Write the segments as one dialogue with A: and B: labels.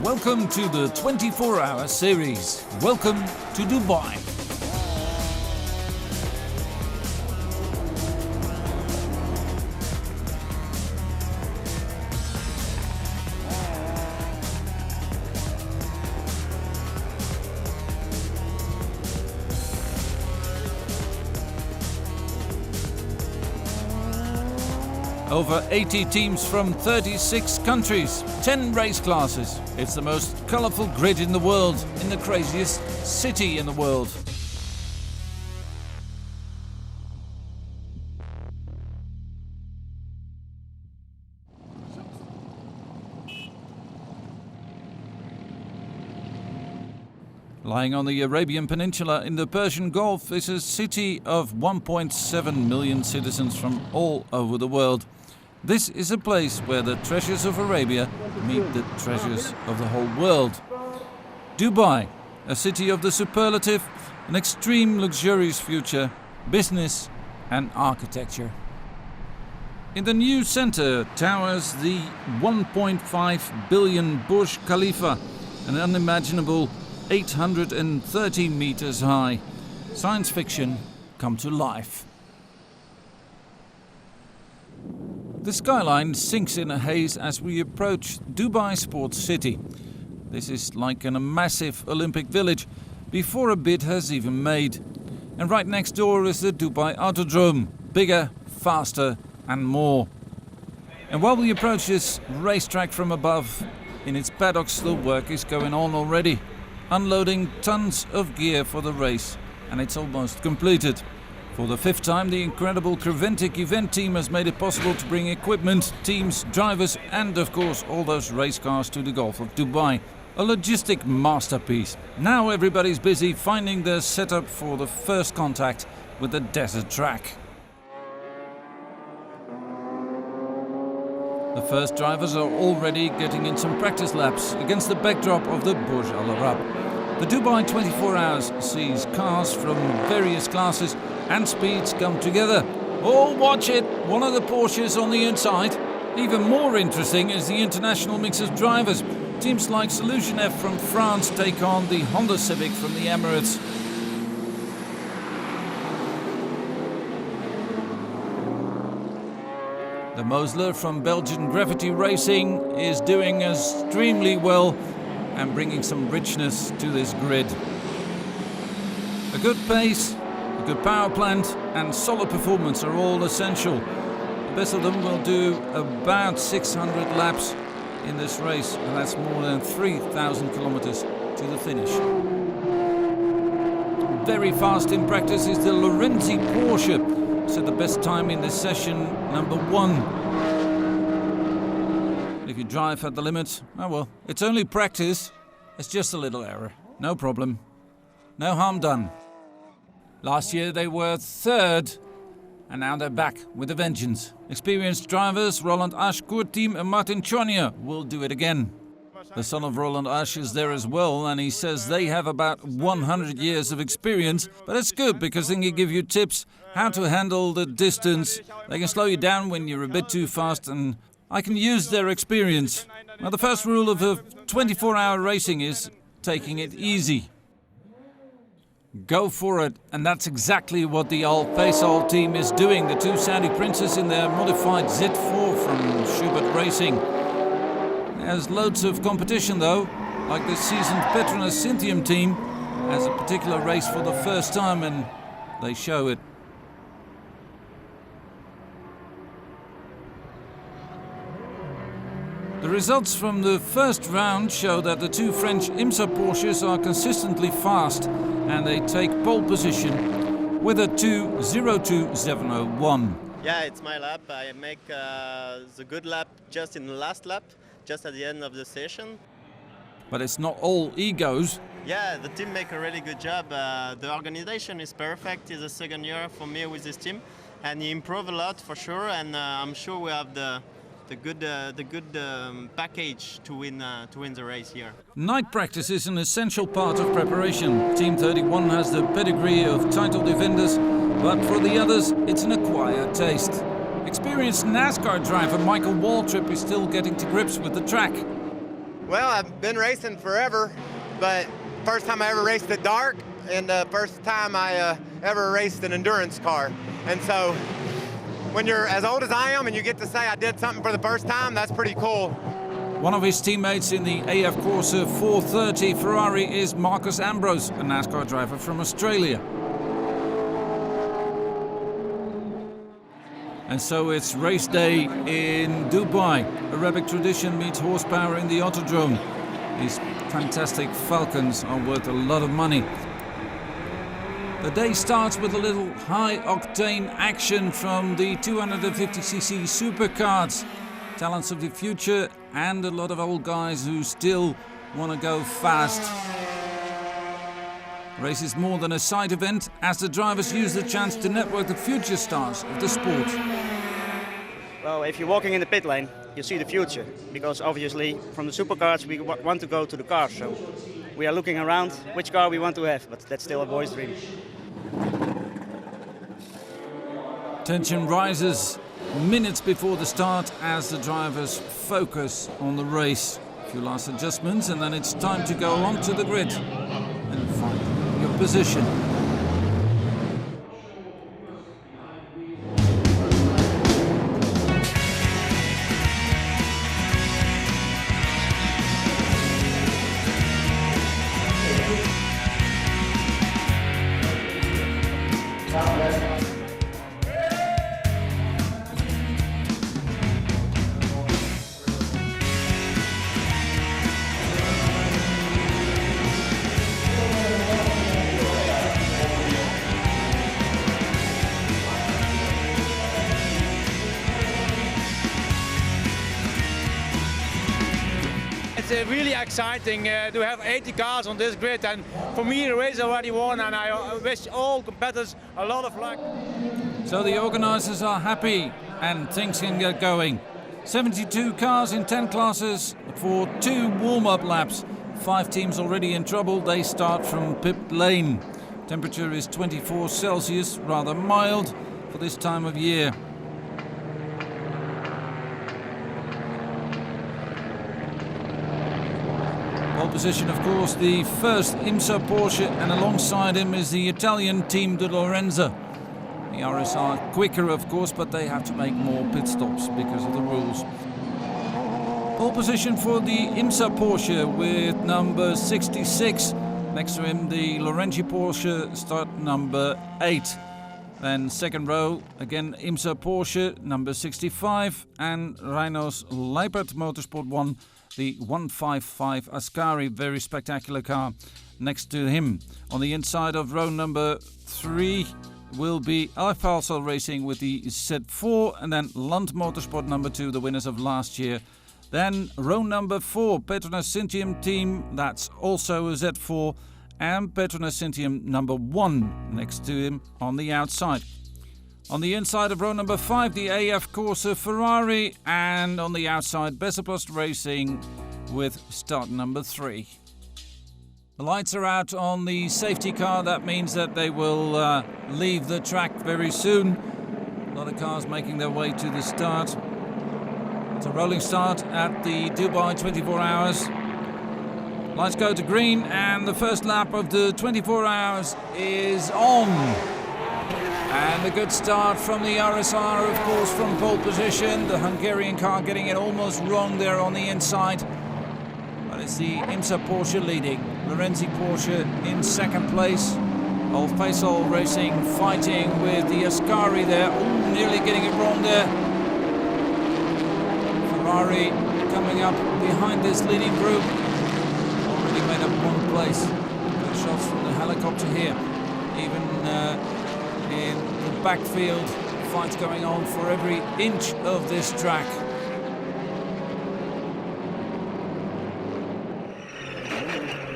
A: Welcome to the 24-hour series. Welcome to Dubai. Over 80 teams from 36 countries, 10 race classes. It's the most colourful grid in the world, in the craziest city in the world. Lying on the Arabian Peninsula in the Persian Gulf is a city of 1.7 million citizens from all over the world. This is a place where the treasures of Arabia meet the treasures of the whole world. Dubai, a city of the superlative, an extreme luxurious future, business and architecture. In the new centre towers the 1.5 billion Burj Khalifa, an unimaginable 830 meters high. Science fiction come to life. The skyline sinks in a haze as we approach Dubai Sports City. This is like in a massive Olympic village before a bid has even made. And right next door is the Dubai Autodrome, bigger, faster and more. And while we approach this racetrack from above, in its paddocks the work is going on already, unloading tons of gear for the race, and it's almost completed. For the fifth time, the incredible Creventic event team has made it possible to bring equipment, teams, drivers and of course all those race cars to the Gulf of Dubai. A logistic masterpiece. Now everybody's busy finding their setup for the first contact with the desert track. The first drivers are already getting in some practice laps against the backdrop of the Burj Al Arab. The Dubai 24 Hours sees cars from various classes and speeds come together. Oh, watch it! One of the Porsches on the inside. Even more interesting is the international mix of drivers. Teams like Solution F from France take on the Honda Civic from the Emirates. The Mosler from Belgian Gravity Racing is doing extremely well and bringing some richness to this grid. A good pace, a good power plant and solid performance are all essential. The best of them will do about 600 laps in this race, and that's more than 3,000 kilometers to the finish. Very fast in practice is the Lorenzi Porsche, set the best time in this session, number 1. If you drive at the limit, oh well, it's only practice. It's just a little error. No problem. No harm done. Last year they were third, and now they're back with a vengeance. Experienced drivers Roland Asch, Kurt Team and Martin Chornier will do it again. The son of Roland Asch is there as well, and he says they have about 100 years of experience, but it's good because then they give you tips how to handle the distance. They can slow you down when you're a bit too fast, and I can use their experience. Now the first rule of a 24-hour racing is taking it easy. Go for it, and that's exactly what the Al Faisal team is doing. The two Saudi princes in their modified Z4 from Schubert Racing. There's loads of competition though, like the seasoned Petronas Synthium team has a particular race for the first time and they show it. The results from the first round show that the two French IMSA Porsches are consistently fast and they take pole position with a 2:02.701.
B: Yeah, it's my lap. I make the good lap just in the last lap, just at the end of the session.
A: But it's not all egos.
B: Yeah, the team make a really good job. The organization is perfect. It's the second year for me with this team, and he improved a lot for sure. And I'm sure we have the good package to win the race here.
A: Night practice is an essential part of preparation. Team 31 has the pedigree of title defenders, but for the others, it's an acquired taste. Experienced Nascar driver Michael Waltrip is still getting to grips with the track.
C: Well, I've been racing forever, but first time I ever raced the dark, and the first time I ever raced an endurance car. And so when you're as old as I am and you get to say I did something for the first time, that's pretty cool.
A: One of his teammates in the AF Corse 430 Ferrari is Marcus Ambrose, a NASCAR driver from Australia. And so it's race day in Dubai. Arabic tradition meets horsepower in the Autodrome. These fantastic Falcons are worth a lot of money. The day starts with a little high-octane action from the 250cc supercars. Talents of the future and a lot of old guys who still want to go fast. Race is more than a side event, as the drivers use the chance to network the future stars of the sport.
D: Well, if you're walking in the pit lane, you see the future, because obviously from the supercars we want to go to the cars, so we are looking around which car we want to have, but that's still a boy's dream.
A: Tension rises minutes before the start as the drivers focus on the race. A few last adjustments and then it's time to go onto the grid and find your position.
E: It's really exciting to have 80 cars on this grid, and for me the race already won, and I wish all competitors a lot of luck.
A: So the organisers are happy and things can get going. 72 cars in 10 classes for 2 warm-up laps. 5 teams already in trouble. They start from pit lane. Temperature is 24 Celsius, rather mild for this time of year. Pole position, of course, the first IMSA Porsche, and alongside him is the Italian Team de Lorenzo. The RS are quicker, of course, but they have to make more pit stops because of the rules. Pole position for the IMSA Porsche with number 66. Next to him, the Lorenzi Porsche, start number 8. Then second row, again IMSA Porsche, number 65. And Reino's Leipert Motorsport 1, the 155 Ascari, very spectacular car. Next to him, on the inside of row number 3, will be Alfa Racing with the Z4, and then Land Motorsport number 2, the winners of last year. Then row number 4, Petronas Syntium team, that's also a Z4, and Petronas Syntium number 1 next to him on the outside. On the inside of row number 5, the AF Corse Ferrari, and on the outside, Bessepost Racing with start number 3. The lights are out on the safety car. That means that they will leave the track very soon. A lot of cars making their way to the start. It's a rolling start at the Dubai 24 Hours. Lights go to green, and the first lap of the 24 Hours is on. And a good start from the RSR, of course, from pole position. The Hungarian car getting it almost wrong there on the inside. But it's the IMSA Porsche leading. Lorenzi Porsche in second place. Ulf Paisol Racing fighting with the Ascari there. Ooh, nearly getting it wrong there. Ferrari coming up behind this leading group. Already made up one place. Good shots from the helicopter here. Even in the backfield, fights going on for every inch of this track.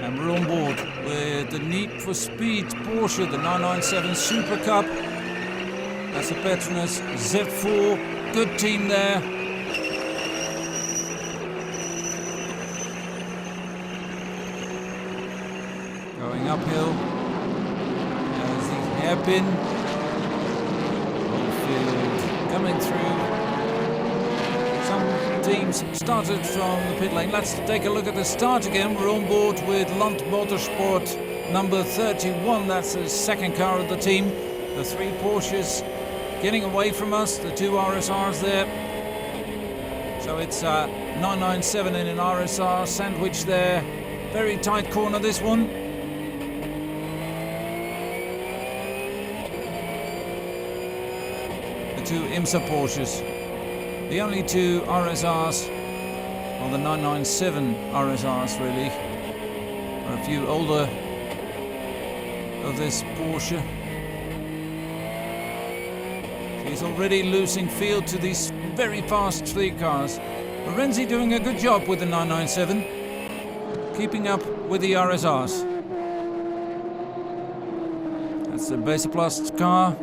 A: And we're on board with the Need for Speed Porsche, the 997 Super Cup. That's a Petronas Z4, good team there. Going uphill, there's the hairpin. Field coming through. Some teams started from the pit lane. Let's take a look at the start again. We're on board with Land Motorsport number 31. That's the second car of the team. The 3 Porsches getting away from us, the 2 RSRs there. So it's 997 in an RSR sandwich there. Very tight corner, this one. The 2 IMSA Porsches. The only 2 RSRs, or the 997 RSRs really, are a few older of this Porsche. He's already losing field to these very fast 3 cars. Renzi doing a good job with the 997, keeping up with the RSRs. That's the Baseplast car.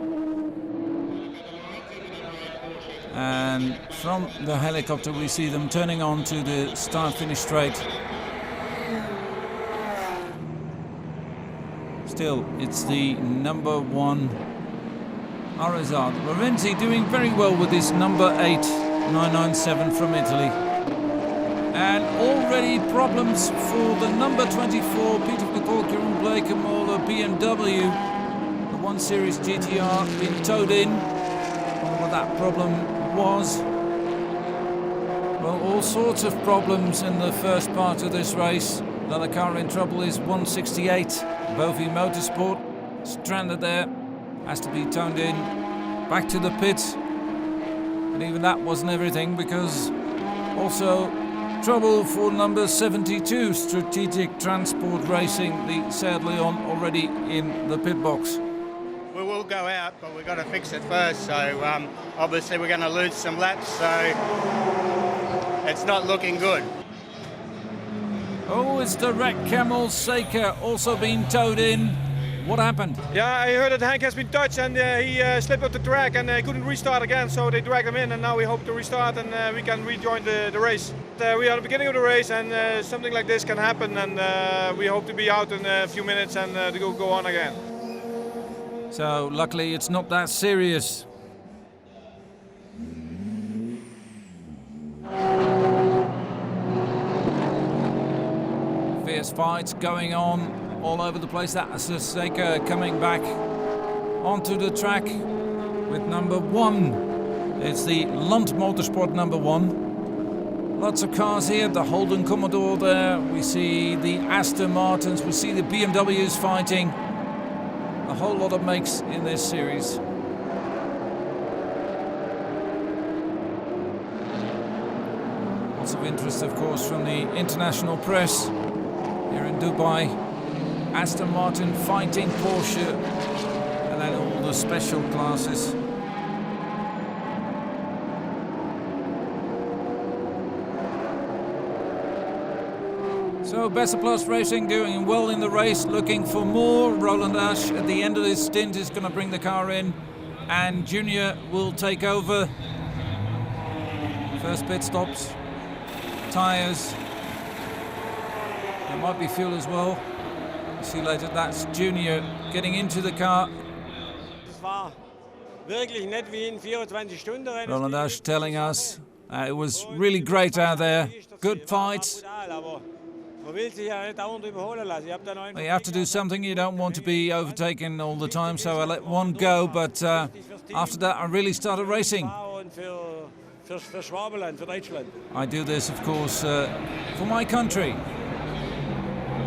A: And from the helicopter we see them turning on to the start-finish straight. Still, it's the number 1 RSR. Renzi doing very well with this number 8 997 from Italy. And already problems for the number 24 Peter Nicole, Kieran Blake and Mola BMW. The 1 Series GTR being towed in. What that problem was, well, all sorts of problems in the first part of this race. Another car in trouble is 168 Bovi Motorsport, stranded there, has to be towed in back to the pit. And even that wasn't everything, because also trouble for number 72 Strategic Transport Racing, the Seat Leon, already in the pit box.
D: We will go out, but we've got to fix it first. So obviously we're going to lose some laps, so it's not looking good.
A: Oh, it's the wreck Camel Saker also being towed in. What happened?
E: Yeah, I heard that Hank has been touched and he slipped off the track and couldn't restart again, so they dragged him in, and now we hope to restart and we can rejoin the race. We are at the beginning of the race, and something like this can happen, and we hope to be out in a few minutes and to go on again.
A: So luckily it's not that serious. Fierce fights going on all over the place. That's Saker coming back onto the track with number 1. It's the Land Motorsport number 1. Lots of cars here, the Holden Commodore there. We see the Aston Martins, we see the BMWs fighting. A whole lot of makes in this series. Lots of interest, of course, from the international press here in Dubai. Aston Martin fighting Porsche, and then all the special classes. So Baseplast Racing doing well in the race, looking for more. Roland Ash at the end of this stint is going to bring the car in, and Junior will take over. First pit stops, tyres. There might be fuel as well. We'll see later. That's Junior getting into the car. Roland Ash telling us it was really great out there. Good fights. You have to do something, you don't want to be overtaken all the time, so I let one go, but after that I really started racing. I do this, of course, for my country.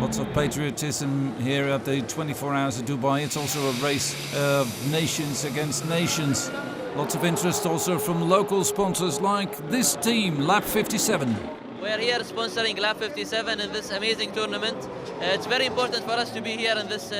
A: Lots of patriotism here at the 24 Hours of Dubai. It's also a race of nations against nations. Lots of interest also from local sponsors like this team, Lap 57.
F: We're here sponsoring Lap 57 in this amazing tournament. It's very important for us to be here in this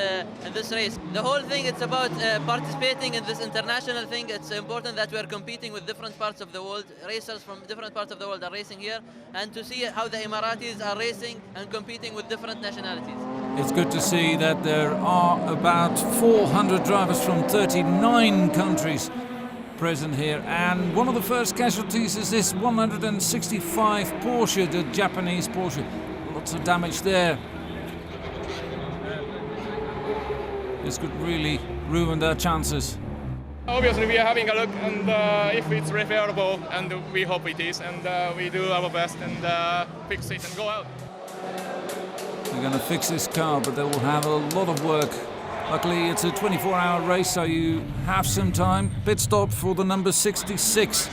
F: race. The whole thing, it's about participating in this international thing. It's important that we're competing with different parts of the world. Racers from different parts of the world are racing here, and to see how the Emiratis are racing and competing with different nationalities.
A: It's good to see that there are about 400 drivers from 39 countries present here, and one of the first casualties is this 165 Porsche, the Japanese Porsche. Lots of damage there. This could really ruin their chances.
G: Obviously, we are having a look, and if it's repairable, and we hope it is, and we do our best and fix it and go out.
A: They're going to fix this car, but they will have a lot of work. Luckily, it's a 24-hour race, so you have some time. Pit stop for the number 66.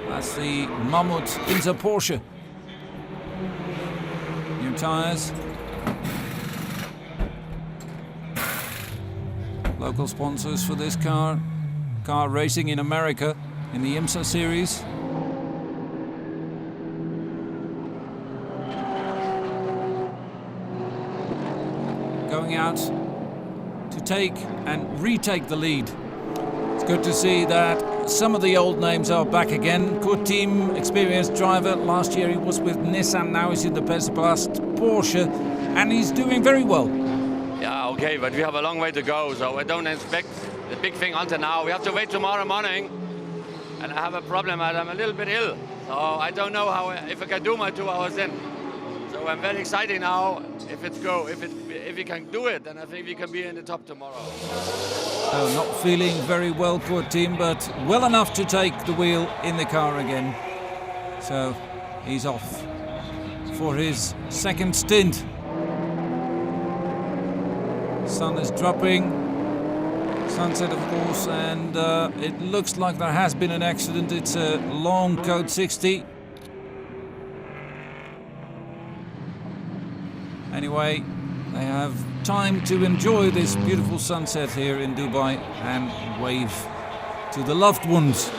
A: That's the Mammut Inter Porsche. New tyres. Local sponsors for this car. Car racing in America in the IMSA series. Going out to take and retake the lead. It's good to see that some of the old names are back again. Good team, experienced driver. Last year he was with Nissan, now he's in the Pesoplast Porsche, and he's doing very well.
H: Yeah, okay, but we have a long way to go, so I don't expect the big thing until now. We have to wait tomorrow morning, and I have a problem, and I'm a little bit ill, so I don't know if I can do my 2 hours in. So I'm very excited now. If we can do it, then I think we can be in the top tomorrow.
A: So not feeling very well, poor team, but well enough to take the wheel in the car again. So he's off for his second stint. Sun is dropping. Sunset, of course, and it looks like there has been an accident. It's a long code 60. Anyway, they have time to enjoy this beautiful sunset here in Dubai and wave to the loved ones.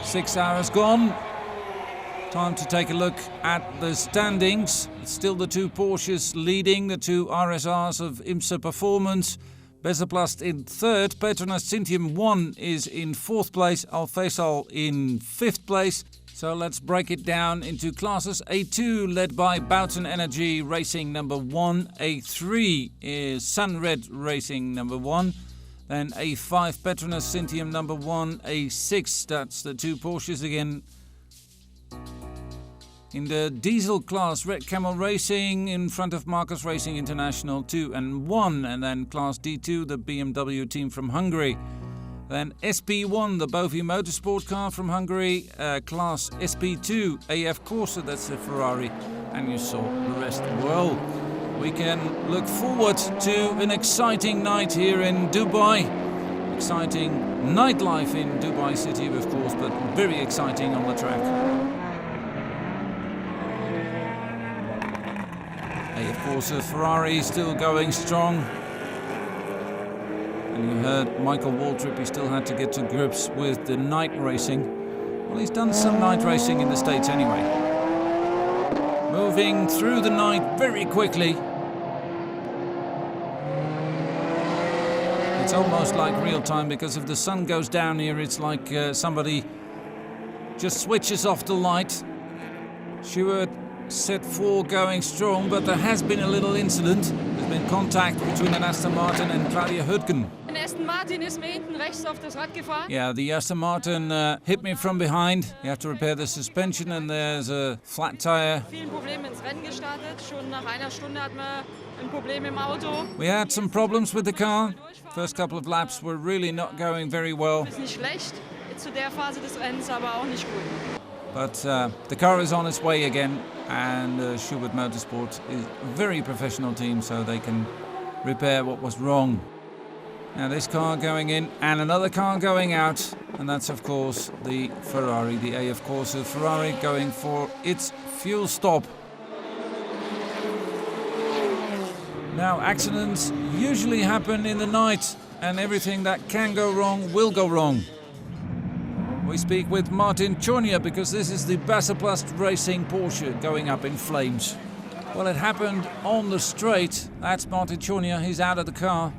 A: Six hours gone. Time to take a look at the standings. It's still the two Porsches leading, the two RSRs of IMSA Performance. Pesoplast in third, Petronas Cintium 1 is in fourth place, Al Faisal in fifth place. So let's break it down into classes. A2 led by Boughton Energy Racing number 1. A3 is Sunred Racing number 1. Then A5 Petronas Cintium number 1. A6, that's the two Porsches again. In the diesel class, Red Camel Racing in front of Marcus Racing International 2 and 1. And then class D2, the BMW team from Hungary. Then SP1, the Bovi Motorsport car from Hungary. Class SP2, AF Corsa, that's the Ferrari. And you saw the rest well. We can look forward to an exciting night here in Dubai. Exciting nightlife in Dubai City, of course, but very exciting on the track. Of course, Ferrari still going strong. And you heard Michael Waltrip, he still had to get to grips with the night racing. Well, he's done some night racing in the States anyway. Moving through the night very quickly. It's almost like real time, because if the sun goes down here, it's like somebody just switches off the light. Stewart set 4 going strong, but there has been a little incident. There's been contact between an Aston Martin and Claudia Hüttgen.
I: Ein Aston Martin ist mir hinten rechts auf das Rad gefahren.
A: Yeah, the Aston Martin hit me from behind. You have to repair the suspension, and there's a flat tire.
I: Vielen Problemen ins Rennen gestartet. Schon nach einer Stunde hatten wir ein Problem im Auto.
A: We had some problems with the car. First couple of laps were really not going very well.
I: Ist nicht schlecht zu der Phase des Rennens, aber auch nicht gut.
A: But the car is on its way again, and Schubert Motorsport is a very professional team, so they can repair what was wrong. Now this car going in and another car going out, and that's of course the Ferrari, the AF Corsa Ferrari, going for its fuel stop. Now accidents usually happen in the night, and everything that can go wrong will go wrong. We speak with Martin Chornia, because this is the Pesoplast Racing Porsche going up in flames. Well, it happened on the straight. That's Martin Chornia. He's out of the car.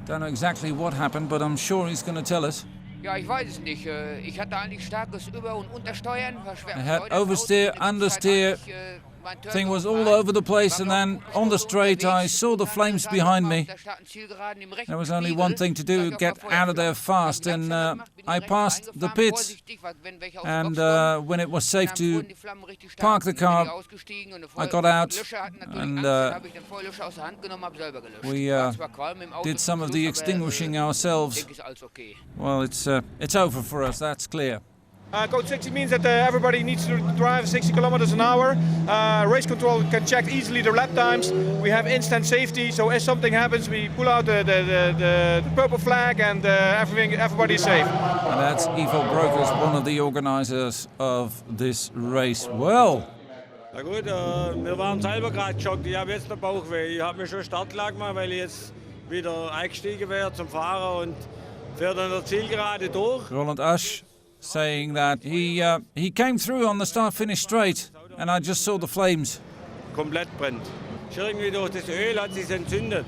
A: Don't know exactly what happened, but I'm sure he's going to tell us.
J: Ja, ich weiß es nicht. Ich hatte eigentlich starkes Über- und Untersteuern.
A: I had oversteer, understeer. thing was all over the place, and then on the straight I saw the flames behind me. There was only one thing to do, get out of there fast, and I passed the pits, and when it was safe to park the car, I got out, and we did some of the extinguishing ourselves. Well, it's over for us, that's clear.
E: Code 60 means that everybody needs to drive 60 kilometers an hour. Race control can check easily the lap times. We have instant safety, so if something happens, we pull out the purple flag, and everybody's safe.
A: And that's Ivo Brokers, one of the organizers of this race. Well.
J: Na gut, wir waren selber gerade geschockt. Ich habe jetzt den Bauchweh. Ich habe mir schon Startlag gemacht, weil ich jetzt wieder eingestiegen wäre zum Fahrer und fährt an der Zielgerade durch.
A: Roland Asch saying that he came through on the start-finish straight, and I just saw the flames.
J: Komplett brennt. Irgendwie durch das Öl hat sich entzündet,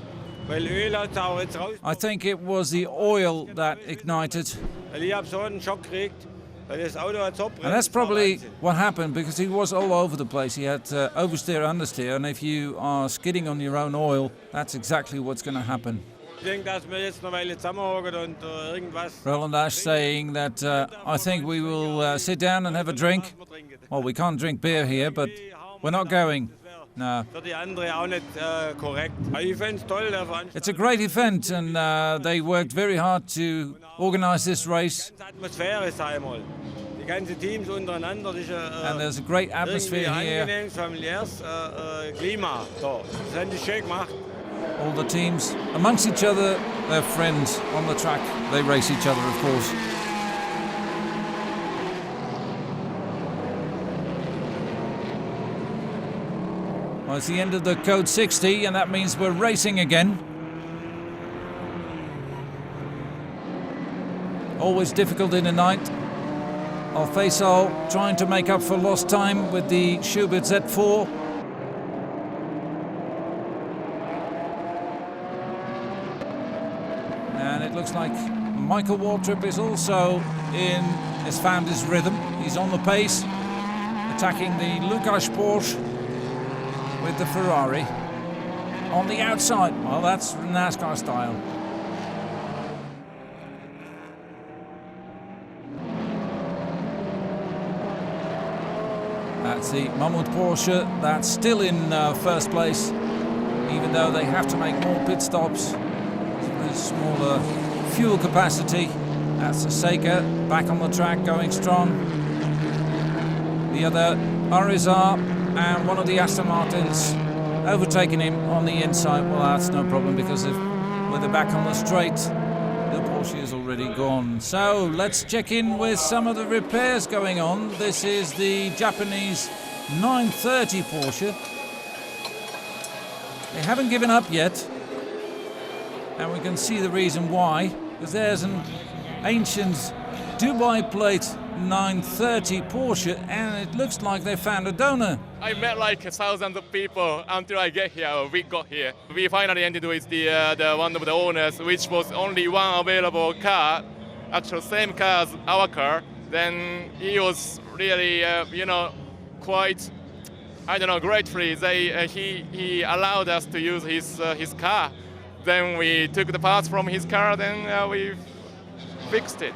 J: weil Öl hat auch jetzt raus.
A: I think it was the oil that ignited.
J: Weil ich habe so einen Schock gekriegt, weil das Auto hat so brennt.
A: And that's probably what happened, because he was all over the place. He had oversteer, understeer, and if you are skidding on your own oil, that's exactly what's going to happen.
J: Ich denke, dass wir jetzt noch eine Weile zusammenhocken und irgendwas.
A: Roland Asch saying that I think we will sit down and have a drink. Well, we can't drink beer here, but we're not going. No.
J: Für die andere auch nicht korrekt. Ich find's toll, der Veranstaltung.
A: It's a great event, and they worked very hard to organize this race.
J: Atmosphäre, sag ich mal. Die ganzen Teams untereinander, das ist
A: And there's a great atmosphere here.
J: angenehmes, familiäres Klima. So, das haben die schön gemacht.
A: All the teams amongst each other, they're friends on the track. They race each other, of course. Well, it's the end of the Code 60, and that means we're racing again. Always difficult in the night. Alfeisal trying to make up for lost time with the Schubert Z4. And it looks like Michael Waltrip is also has found his rhythm. He's on the pace, attacking the Lucas Porsche with the Ferrari. On the outside, well, that's Nascar style. That's the Mammut Porsche that's still in first place, even though they have to make more pit stops. There's smaller fuel capacity. That's the Seika back on the track, going strong. The other Arizar and one of the Aston Martins overtaking him on the inside. Well, that's no problem, because with the back on the straight, the Porsche is already gone. So let's check in with some of the repairs going on. This is the Japanese 930 Porsche. They haven't given up yet, and we can see the reason why, because there's an ancient Dubai plate 930 Porsche, and it looks like they found a donor.
G: I met like thousands of people until I get here, or we got here. We finally ended with the one of the owners, which was only one available car, actual same car as our car. Then he was really, quite, gratefully. He allowed us to use his car. Then we took the parts from his car, then we fixed it.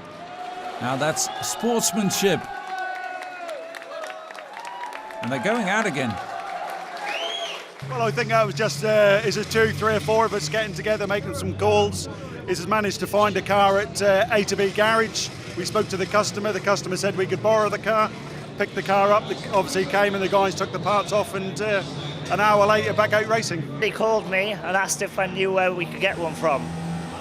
A: Now that's sportsmanship. And they're going out again.
K: Well, I think that was just is it 2, 3 or 4 of us getting together, making some calls. He's managed to find a car at A to B garage. We spoke to the customer. The customer said we could borrow the car, picked the car up. Obviously came and the guys took the parts off, and an hour later back out racing.
L: He called me and asked if I knew where we could get one from.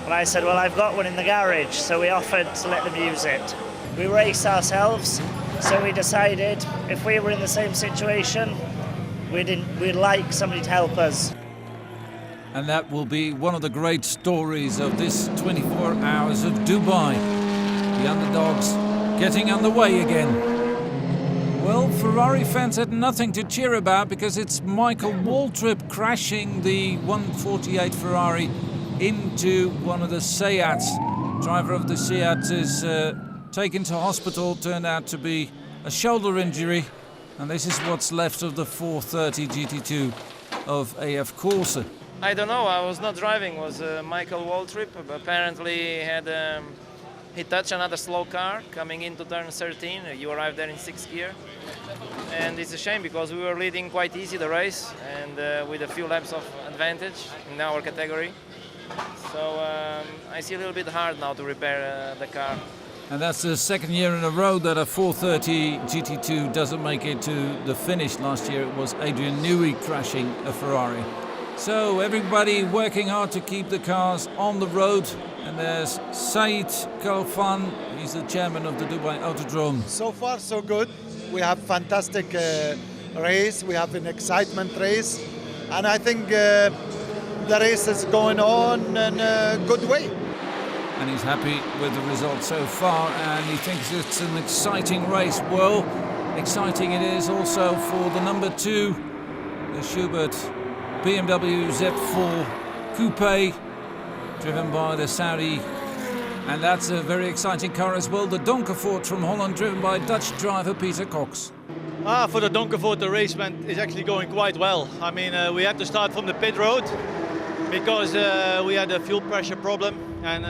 L: And I said, well, I've got one in the garage, so we offered to let them use it. We race ourselves, so we decided if we were in the same situation, we'd like somebody to help us.
A: And that will be one of the great stories of this 24 hours of Dubai. The underdogs getting underway again. Well, Ferrari fans had nothing to cheer about, because it's Michael Waltrip crashing the 148 Ferrari into one of the Seats. Driver of the Seat is taken to hospital, turned out to be a shoulder injury. And this is what's left of the 430 GT2 of AF Corse.
M: I don't know, I was not driving, it was Michael Waltrip. Apparently he touched another slow car coming into turn 13. You arrived there in 6th gear. And it's a shame because we were leading quite easy the race and with a few laps of advantage in our category. So I see a little bit hard now to repair the car.
A: And that's the second year in a row that a 430 GT2 doesn't make it to the finish. Last year it was Adrian Newey crashing a Ferrari. So everybody working hard to keep the cars on the road. And there's Said Khalfan, he's the chairman of the Dubai Autodrome.
N: So far so good. We have fantastic race, we have an excitement race. And I think the race is going on in a good way.
A: And he's happy with the result so far, and he thinks it's an exciting race. Well, exciting it is also for the number 2, the Schubert BMW Z4 Coupe, driven by the Saudi. And that's a very exciting car as well. The Donkervoort from Holland, driven by Dutch driver Peter Cox.
O: For the Donkervoort, the race is actually going quite well. I mean, we had to start from the pit road because we had a fuel pressure problem, and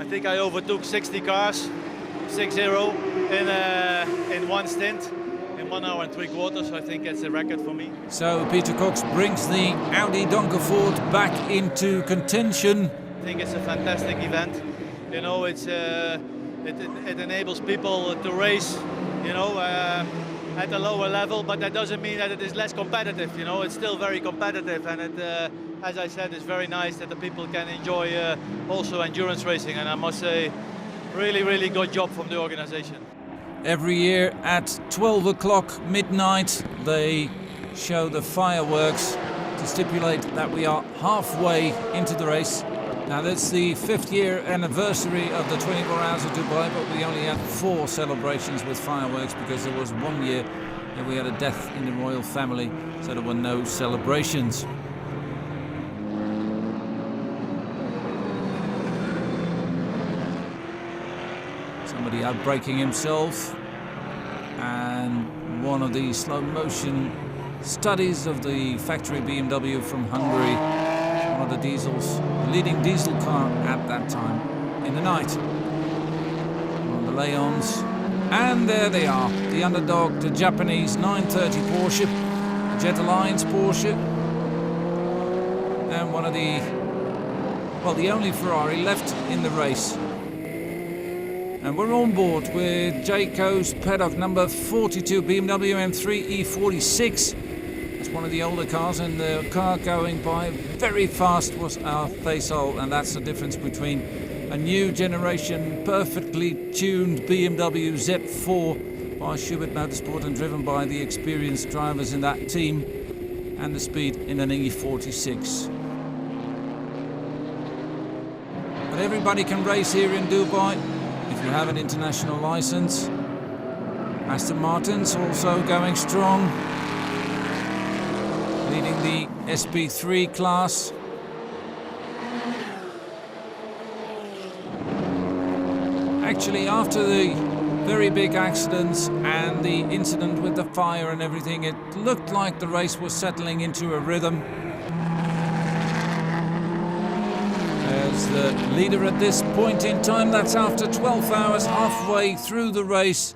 O: I think I overtook 60 cars, 6-0 in one stint, in 1 hour and 3/4. So I think that's a record for me.
A: So Peter Cox brings the Audi Donkervoort back into contention.
O: I think it's a fantastic event. You know, it enables people to race, you know, at a lower level, but that doesn't mean that it is less competitive. You know, it's still very competitive, and it, as I said, it's very nice that the people can enjoy also endurance racing. And I must say, really good job from the organization.
A: Every year at 12 o'clock midnight, they show the fireworks to stipulate that we are halfway into the race. Now that's the 5th year anniversary of the 24 Hours of Dubai, but we only had 4 celebrations with fireworks because there was 1 year that we had a death in the royal family, so there were no celebrations. Somebody out braking himself, and one of the slow motion studies of the factory BMW from Hungary. One of the diesels, the leading diesel car at that time in the night. One of the Leons. And there they are, the underdog, the Japanese 930 Porsche, Jet Alliance Porsche, and one of the only Ferrari left in the race. And we're on board with Jayco's paddock number 42 BMW M3 E46. It's one of the older cars, and the car going by very fast was our Faisal, and that's the difference between a new generation, perfectly tuned BMW Z4 by Schubert Motorsport and driven by the experienced drivers in that team, and the speed in an E46. But everybody can race here in Dubai if you have an international license. Aston Martin's also going strong, leading the SP3 class. Actually, after the very big accidents and the incident with the fire and everything, it looked like the race was settling into a rhythm. As the leader at this point in time, that's after 12 hours, halfway through the race.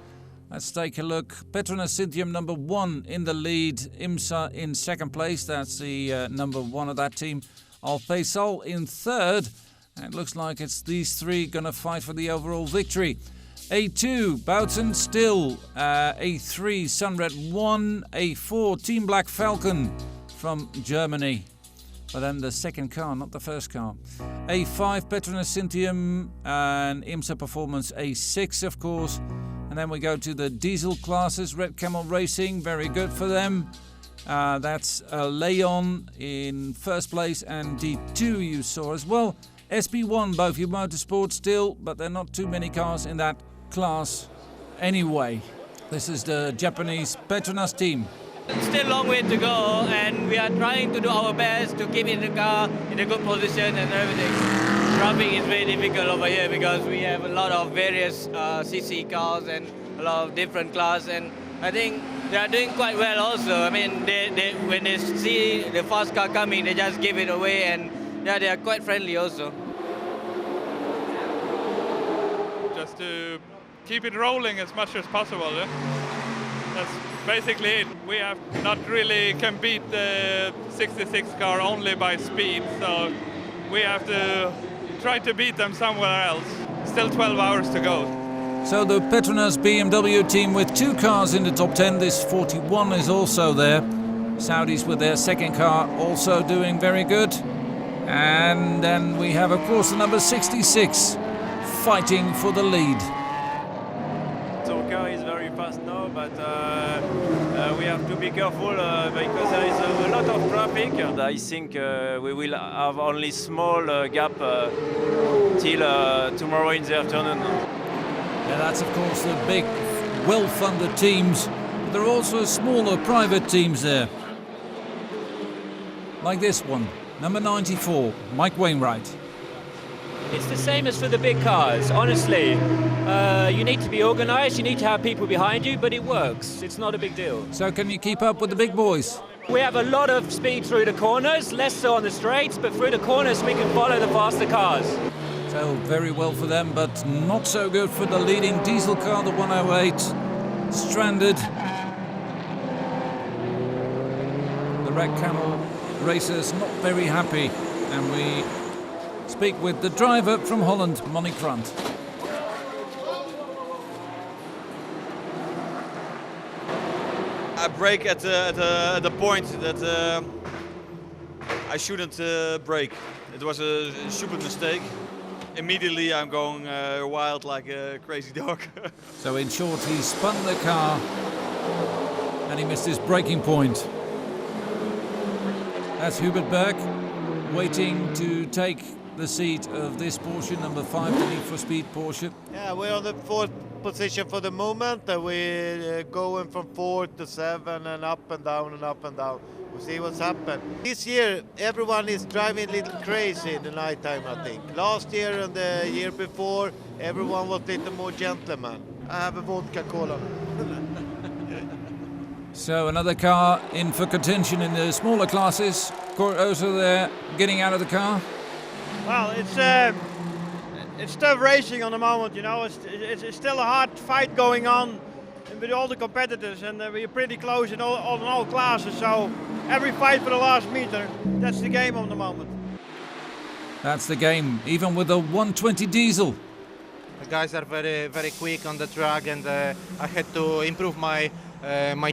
A: Let's take a look. Petronas Cynthium number 1 in the lead. IMSA in 2nd place. That's the number 1 of that team. Al Faisal in 3rd. And it looks like it's these 3 going to fight for the overall victory. A2, Bouten still. A3, Sunred 1. A4, Team Black Falcon from Germany. But then the second car, not the first car. A5, Petronas Cynthium, and IMSA Performance A6, of course. And then we go to the diesel classes. Red Camel Racing, very good for them. That's Leon in 1st place, and D2 you saw as well. SP1, Beauvue Motorsport still, but there are not too many cars in that class anyway. This is the Japanese Petronas team.
P: Still a long way to go, and we are trying to do our best to keep in the car in a good position and everything. Driving is very difficult over here because we have a lot of various CC cars and a lot of different cars, and I think They are doing quite well also. I mean, when they see the fast car coming, they just give it away, and yeah, they are quite friendly also.
Q: Just to keep it rolling as much as possible. Yeah? That's basically it. We have not really can beat the 66 car only by speed, so we have to try to beat them somewhere else. Still 12 hours to go.
A: So the Petronas BMW team with 2 cars in the top 10, this 41 is also there. Saudis with their second car also doing very good. And then we have, of course, the number 66 fighting for the lead.
R: Our car is very fast now, but we have to be careful because there is a lot of traffic. And I think we will have only small gap till tomorrow in the afternoon.
A: Yeah, that's of course the big, well-funded teams. But there are also smaller private teams there. Like this one, number 94, Mike Wainwright.
S: It's the same as for the big cars, honestly. You need to be organised, you need to have people behind you, but it works. It's not a big deal.
A: So can you keep up with the big boys?
S: We have a lot of speed through the corners, less so on the straights, but through the corners we can follow the faster cars.
A: So very well for them, but not so good for the leading diesel car, the 108. Stranded. The Red Camel racers not very happy. And we speak with the driver from Holland, Monique Grant.
T: I brake at the point that I shouldn't brake. It was a stupid mistake. Immediately I'm going wild like a crazy dog.
A: So in short, he spun the car and he missed his braking point. That's Hubert Berg waiting to take the seat of this Porsche, number 5, the Need for Speed Porsche.
U: Yeah, we're on the 4th position for the moment. We're going from 4th to 7 and up and down and up and down. We'll see what's happened. This year, everyone is driving a little crazy in the night time, I think. Last year and the year before, everyone was a little more gentleman. I have a vodka cola.
A: So another car in for contention in the smaller classes. Kurt Oser there, getting out of the car.
E: Well, it's tough racing on the moment, you know. It's still a hard fight going on with all the competitors, and we're pretty close in all classes. So every fight for the last meter, that's the game on the moment.
A: That's the game, even with a 120 diesel.
U: The guys are very, very quick on the track, and I had to improve my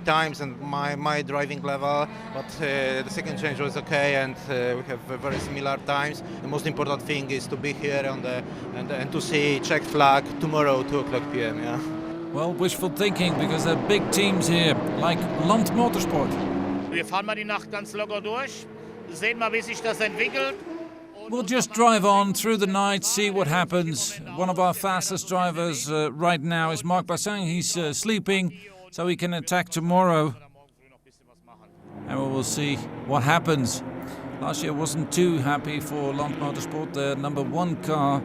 U: times and my driving level, but the second change was okay, and we have very similar times. The most important thing is to be here and to see check flag tomorrow 2:00 p.m. Yeah.
A: Well, wishful thinking, because there are big teams here, like Land Motorsport.
V: Wir fahren mal die Nacht ganz locker durch, sehen mal, wie sich das entwickelt.
A: We'll just drive on through the night, see what happens. One of our fastest drivers right now is Marc Bassin. He's sleeping, so he can attack tomorrow. And we will see what happens. Last year wasn't too happy for Land Motorsport. The number 1 car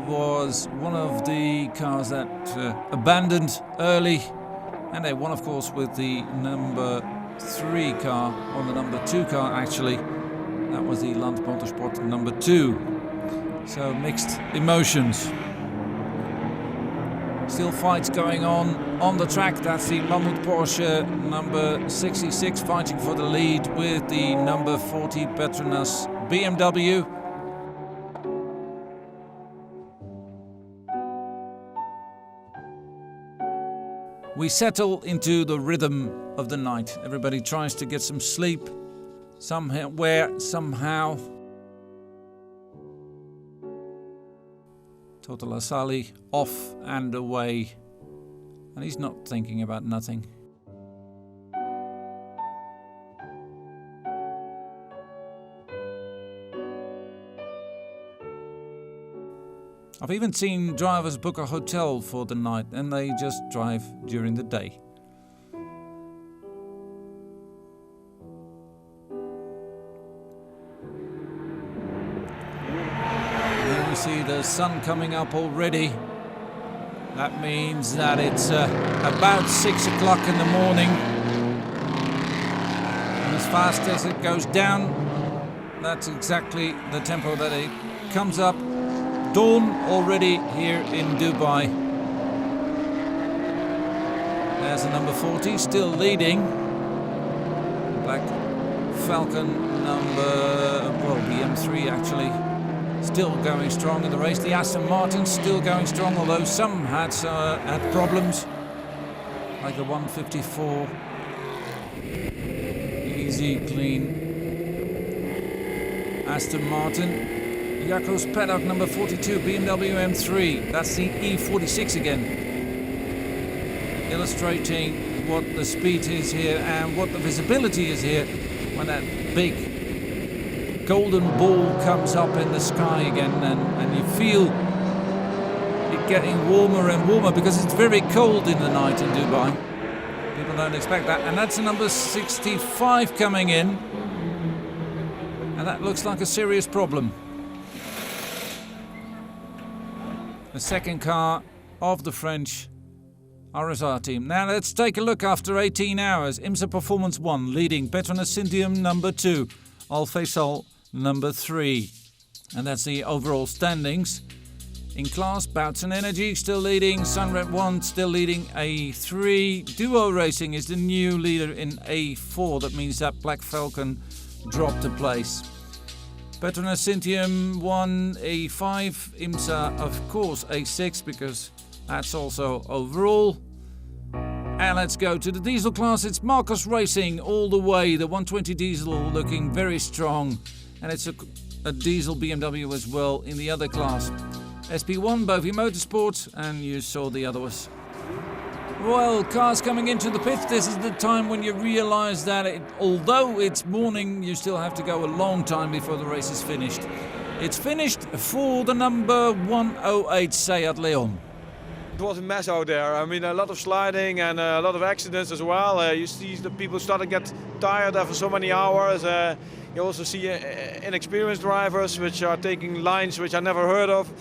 A: was one of the cars that abandoned early. And they won, of course, with the number 3 car, or the number 2 car actually. That was the Land Motorsport number 2. So mixed emotions. Still fights going on the track. That's the Mammut Porsche number 66 fighting for the lead with the number 40 Petronas BMW. We settle into the rhythm of the night. Everybody tries to get some sleep. Somewhere, somehow. Total Asali off and away. And he's not thinking about nothing. I've even seen drivers book a hotel for the night and they just drive during the day. See the sun coming up already. That means that it's about 6 o'clock in the morning. And as fast as it goes down, that's exactly the tempo that it comes up. Dawn already here in Dubai. There's the number 40, still leading. Black Falcon the M3 actually, still going strong in the race. The Aston Martin still going strong, although some had problems, like the 154. Easy, clean Aston Martin. Jaco's paddock number 42, BMW M3. That's the E46 again, illustrating what the speed is here and what the visibility is here when that big golden ball comes up in the sky again, and you feel it getting warmer and warmer because it's very cold in the night in Dubai. People don't expect that. And that's the number 65 coming in, and that looks like a serious problem. The second car of the French RSR team. Now let's take a look after 18 hours. IMSA Performance 1 leading, Petronas Syntium number 2, Al Faisal number 3. And that's the overall standings. In class, Boughton Energy still leading, Sunred 1 still leading A3. Duo Racing is the new leader in A4. That means that Black Falcon dropped a place. Petronas Syntium 1 A5, IMSA of course A6 because that's also overall. And let's go to the diesel class. It's Marcos Racing all the way. The 120 diesel looking very strong. And it's a diesel BMW as well in the other class. SP1, Bovie Motorsport, and you saw the others. Well, cars coming into the pits. This is the time when you realise that although it's morning, you still have to go a long time before the race is finished. It's finished for the number 108 Seat Leon.
E: It was a mess out there. I mean, a lot of sliding and a lot of accidents as well. You see the people start to get tired after so many hours. You also see inexperienced drivers which are taking lines which I never heard of.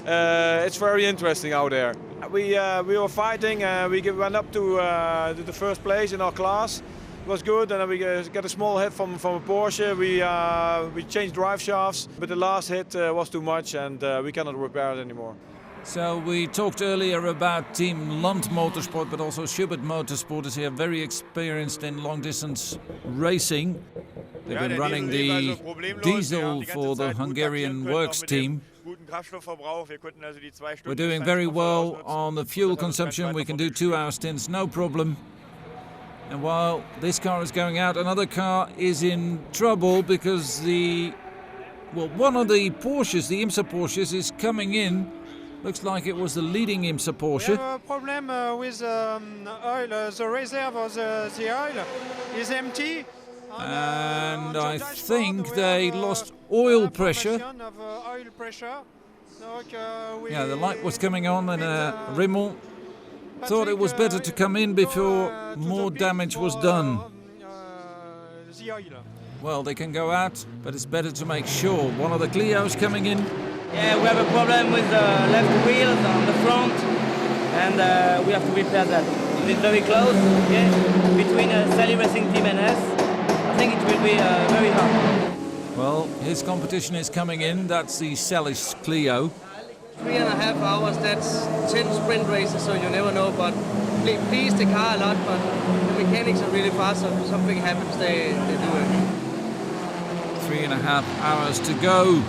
E: It's very interesting out there. We were fighting. We went up to the first place in our class. It was good, and then we got a small hit from a Porsche. We changed drive shafts, but the last hit was too much, and we cannot repair it anymore.
A: So we talked earlier about Team Land Motorsport, but also Schubert Motorsport is here, very experienced in long-distance racing. They've been running the diesel for the Hungarian Works team. We're doing very well on the fuel consumption. We can do 2-hour stints, no problem. And while this car is going out, another car is in trouble because one of the Porsches, the IMSA Porsches, is coming in. Looks like it was the leading IMSA Porsche.
B: We have a problem with oil. The reserve of the oil is empty.
A: And I think they lost oil pressure. Yeah, the light was coming on, and Raymond thought it was better to come in before more damage was done. Well, they can go out, but it's better to make sure. One of the Clio's coming in.
C: Yeah, we have a problem with the left wheels on the front, and we have to repair that. It's very close, yeah, between Sally Racing Team and us. I think it will be very hard.
A: Well, his competition is coming in. That's the Celis Clio.
C: 3.5 hours, that's 10 sprint races, so you never know, but please the car a lot, but the mechanics are really fast, so if something happens, they do it.
A: 3.5 hours to go.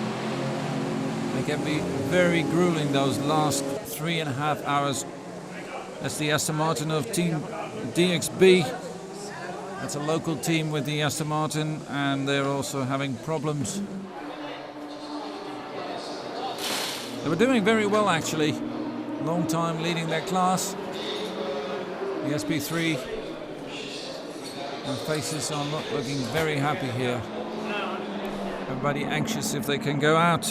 A: They can be very grueling, those last 3.5 hours. That's the Aston Martin of Team DXB. That's a local team with the Aston Martin, and they're also having problems. They were doing very well, actually. Long time leading their class. The SP3 and faces are not looking very happy here. Everybody anxious if they can go out.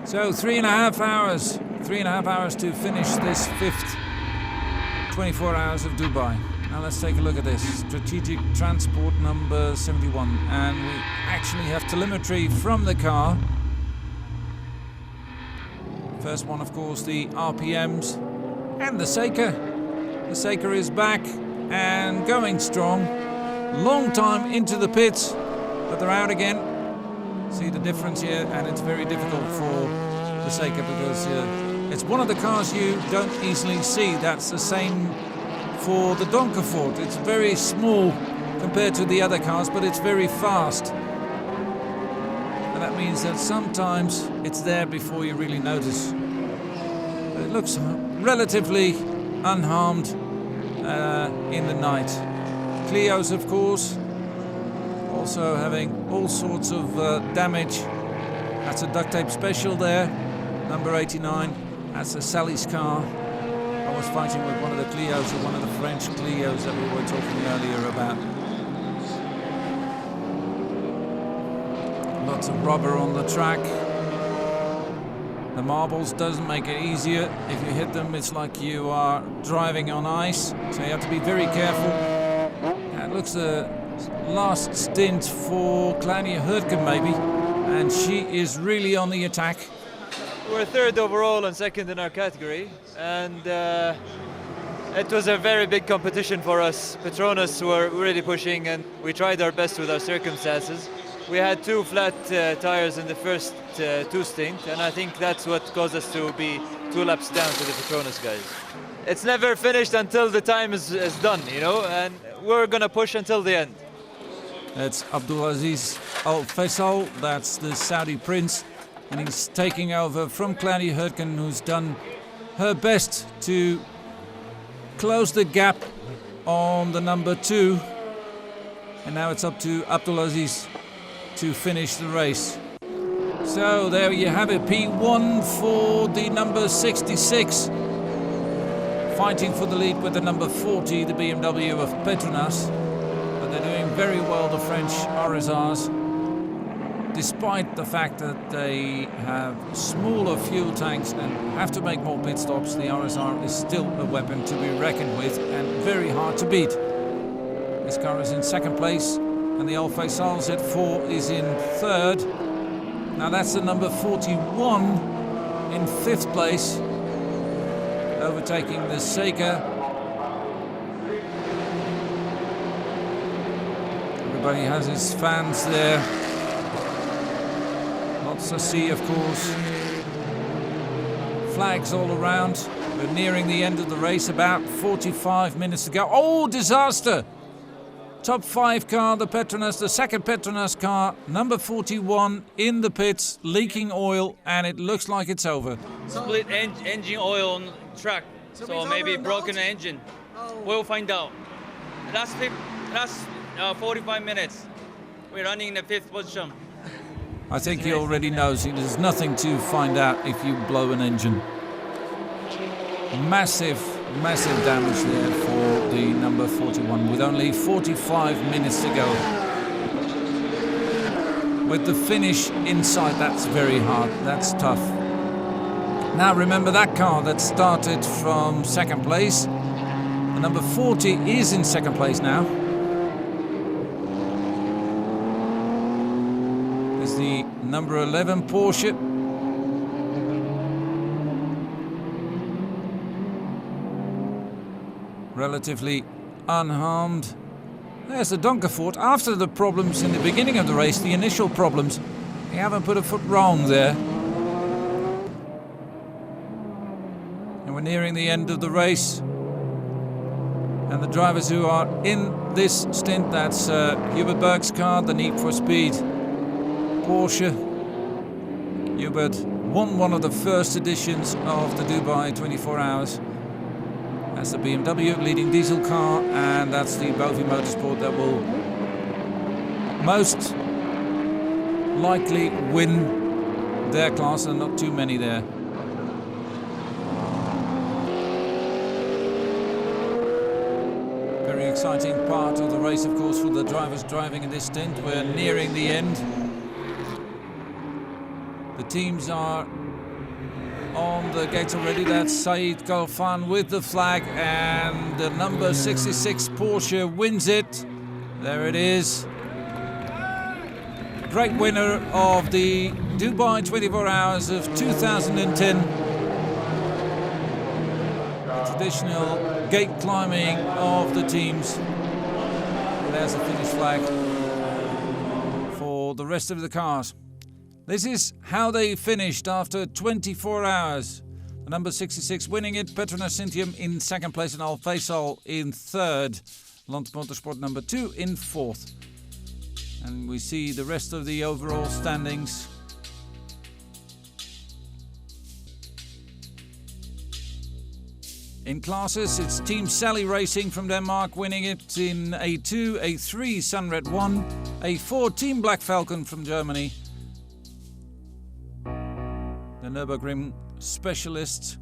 A: So 3.5 hours. 3.5 hours to finish this fifth 24 hours of Dubai. Now let's take a look at this. Strategic Transport number 71. And we actually have telemetry from the car. First one, of course, the RPMs and the Seeker. The Seeker is back and going strong. Long time into the pits, but they're out again. See the difference here, and it's very difficult for the Seeker because it's one of the cars you don't easily see. That's the same for the Donkerford. It's very small compared to the other cars, but it's very fast. And that means that sometimes it's there before you really notice. But it looks relatively unharmed in the night. Clio's, of course, also having all sorts of damage. That's a duct tape special there, number 89. That's a Sally's car. I was fighting with one of the Clios, or one of the French Clios that we were talking earlier about. Lots of rubber on the track. The marbles doesn't make it easier. If you hit them, it's like you are driving on ice, so you have to be very careful. And it looks the last stint for Claudia Hurtgen maybe, and she is really on the attack.
D: We're third overall and second in our category, and it was a very big competition for us. Petronas were really pushing, and we tried our best with our circumstances. We had 2 flat tires in the first 2 stints, and I think that's what caused us to be 2 laps down to the Petronas guys. It's never finished until the time is done, you know, and we're gonna push until the end.
A: That's Abdulaziz Al Faisal, that's the Saudi prince, and he's taking over from Claudia Hurtgen, who's done her best to close the gap on the number 2. And now it's up to Abdulaziz to finish the race. So there you have it, P1 for the number 66. Fighting for the lead with the number 40, the BMW of Petronas. But they're doing very well, the French RSRs. Despite the fact that they have smaller fuel tanks and have to make more pit stops, the RSR is still a weapon to be reckoned with and very hard to beat. This car is in second place, and the Al Faisal Z4 is in third. Now that's the number 41 in fifth place, overtaking the Seeker. Everybody has his fans there. Lots to see, of course. Flags all around. We're nearing the end of the race, about 45 minutes to go. Oh, disaster! Top 5 car, the Petronas, the second Petronas car, number 41 in the pits, leaking oil, and it looks like it's over.
P: Split engine oil on track, so maybe broken engine. We'll find out. Last 45 minutes. We're running in the 5th position.
A: I think he already knows there's nothing to find out if you blow an engine. Massive damage there for the number 41 with only 45 minutes to go. With the finish inside, that's very hard, that's tough. Now remember that car that started from second place. The number 40 is in second place now. Is the number 11 Porsche. Relatively unharmed. There's the Donkerford. After the problems in the beginning of the race, the initial problems, they haven't put a foot wrong there. And we're nearing the end of the race. And the drivers who are in this stint, that's Hubert Berg's car, the Need for Speed Porsche. Hubert won one of the first editions of the Dubai 24 Hours. That's the BMW leading diesel car, and that's the Bovi Motorsport that will most likely win their class, and not too many there. Very exciting part of the race, of course, for the drivers driving in this stint. We're nearing the end. The teams are on the gates already. That's Said Khalfan with the flag, and the number 66 Porsche wins it. There it is. Great winner of the Dubai 24 Hours of 2010. traditional gate climbing of the teams. There's a finish flag for the rest of the cars. This is how they finished after 24 hours. The number 66 winning it, Petronas Sintium in second place and Al Faisal in third. Land Motorsport number 2 in fourth. And we see the rest of the overall standings. In classes, it's Team Sally Racing from Denmark winning it in A2, A3 Sunred 1, A4 Team Black Falcon from Germany. The Nürburgring Specialists.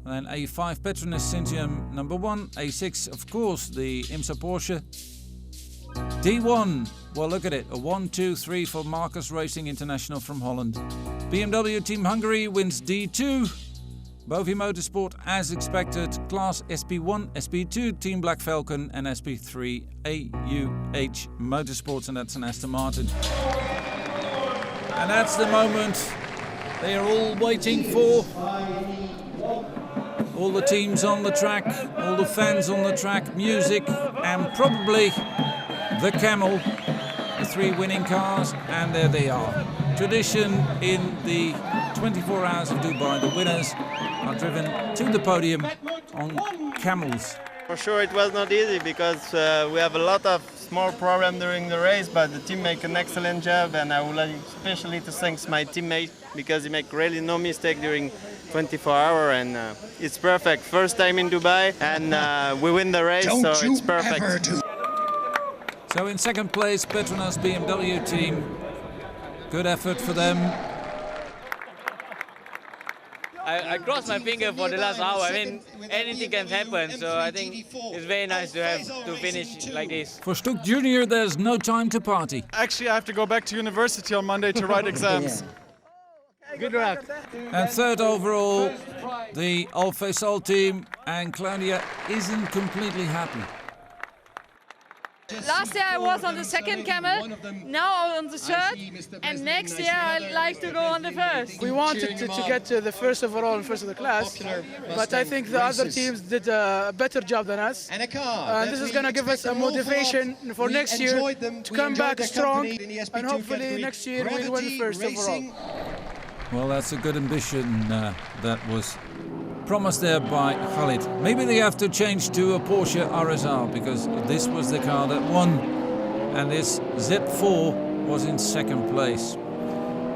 A: Then A5 Petronas Sintium number 1, A6 of course the IMSA Porsche. D1, well look at it, a 1-2-3 for Marcus Racing International from Holland. BMW Team Hungary wins D2. Bovi Motorsport, as expected, Class SP1, SP2, Team Black Falcon, and SP3 AUH Motorsports, and that's an Aston Martin. And that's the moment they are all waiting for. All the teams on the track, all the fans on the track, music, and probably the camel, the 3 winning cars, and there they are. Tradition in the 24 hours of Dubai, the winners are driven to the podium on camels.
F: For sure it was not easy because we have a lot of small problems during the race, but the team make an excellent job, and I would like especially to thank my teammate because he make really no mistake during 24 hours, and it's perfect. First time in Dubai, and we win the race, so it's perfect.
A: So in second place, Petronas BMW team. Good effort for them.
C: I crossed my finger for the last hour. I mean, anything can happen, so I think it's very nice to have to finish like this.
A: For Stuck Junior, there's no time to party.
K: Actually, I have to go back to university on Monday to write exams.
C: Good luck.
A: And third overall, the Al Faisal team, and Claudia isn't completely happy.
I: Last year I was on the second camel, now on the third, and next year I'd like to go on the first.
H: We wanted to get to the first overall and first of the class, but I think the other teams did a better job than us. And this is going to give us a motivation for next year to come back strong, and hopefully next year we'll win first overall.
A: Well, that's a good ambition that was promised there by Khalid. Maybe they have to change to a Porsche RSR because this was the car that won, and this Z4 was in second place.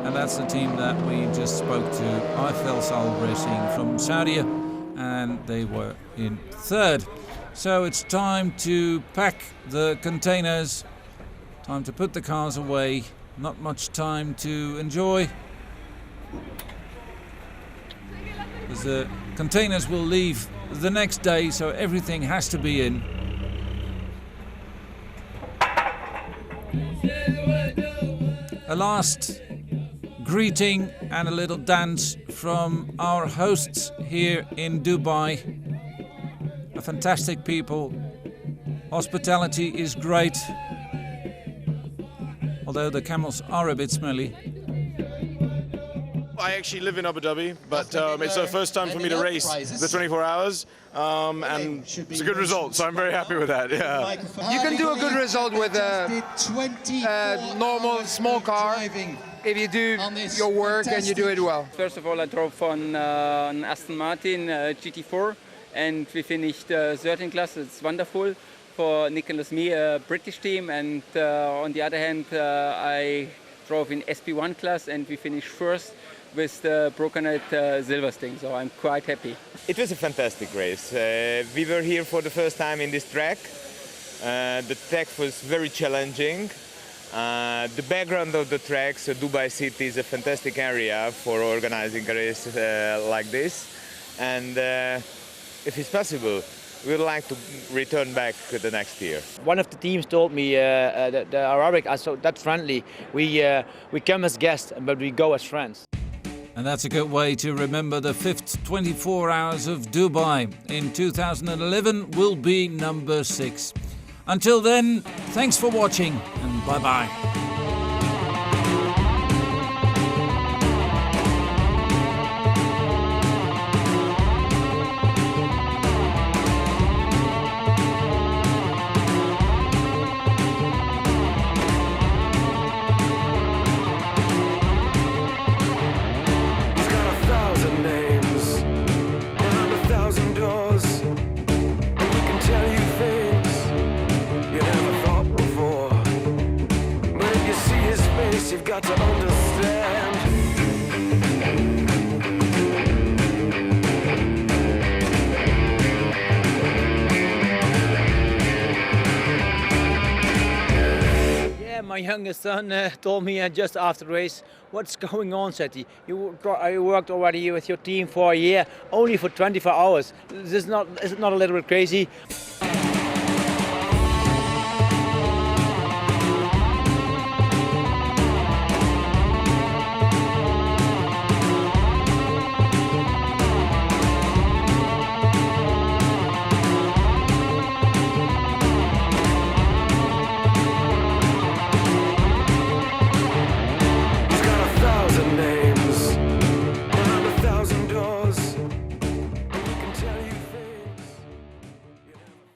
A: And that's the team that we just spoke to, Al Faisal Racing from Saudi, and they were in third. So it's time to pack the containers, time to put the cars away, not much time to enjoy. Because the containers will leave the next day, so everything has to be in. A last greeting and a little dance from our hosts here in Dubai. A fantastic people. Hospitality is great, although the camels are a bit smelly.
E: I actually live in Abu Dhabi, but it's the first time for me to race the 24 hours, and it's a good result, so I'm very happy with that. Yeah.
W: You can do a good result with a normal small car if you do your work and you do it well.
X: First of all, I drove on an Aston Martin GT4, and we finished 13th class. It's wonderful for Nicholas Me, a British team, and on the other hand, I drove in SP1 class, and we finished first with the Brocanet Silverstein, so I'm quite happy.
Y: It was a fantastic race. We were here for the first time in this track. The track was very challenging. The background of the track, so Dubai City is a fantastic area for organizing a race like this. And if it's possible, we would like to return back the next year.
Z: One of the teams told me that the Arabic are so that friendly. We come as guests, but we go as friends.
A: And that's a good way to remember the 5th 24 hours of Dubai. In 2011 will be number 6. Until then, thanks for watching and bye-bye.
Z: youngest son told me just after the race, "What's going on?" said he. You worked already with your team for a year, only for 24 hours. Is it not a little bit crazy?